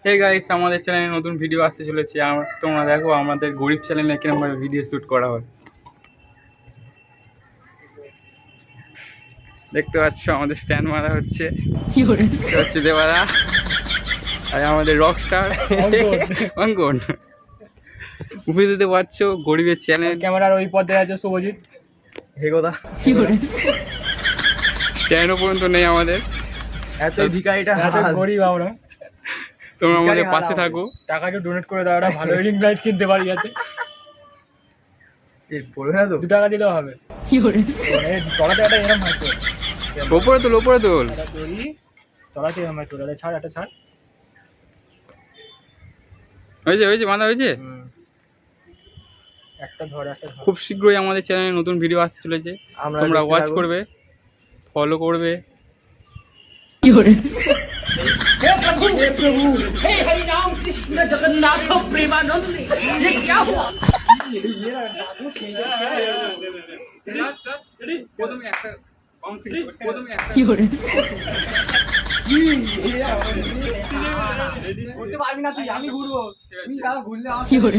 Hey guys, আমাদের চ্যানেলে নতুন ভিডিও আসতে চলেছে। তোমরা দেখো আমাদের গরিব চ্যানেলে কিরকম ভাবে ভিডিও শ্যুট করা হয়। দেখতে পাচ্ছ আমাদের স্ট্যান্ড মারা হচ্ছে, এটা হচ্ছে দেবারা, আর আমাদের রক স্টার অঙ্কন। উপরে দিতে পারছো গরিবের চ্যানেল। ক্যামেরার ওই পথে আছে শুভজিৎ। হে কথা স্ট্যান্ডও পর্যন্ত নেই আমাদের, এত ভিখারিটা এত গরিব আমরা। তোমরা আমাদের পাশে থাকো। টাকাটা ডোনেট করে দাও, একটা ভালো রিং লাইট কিনতে পারি যাতে। এই পড়বে না তো 2 টাকা দিলেও হবে। তলাতে একটা এরম হয় তোর, ওপরে তোল, ওপরে তোল। একটা তৈরি তলাতে এরম হয় তোর। ছাড়, একটা ছাড়। হয়েছে হয়েছে বাঁধা হয়েছে। একটা ধর, একটা ধর। খুব শীঘ্রই আমাদের চ্যানেলে নতুন ভিডিও আসতে চলেছে, তোমরা ওয়াচ করবে, ফলো করবে। हे प्रभु हे हरि राम कृष्ण जगन्नाथ प्रेमानंद ये क्या हुआ? করতে পারবি না তুই, আমি ঘুরবো, তুই ঘুরলে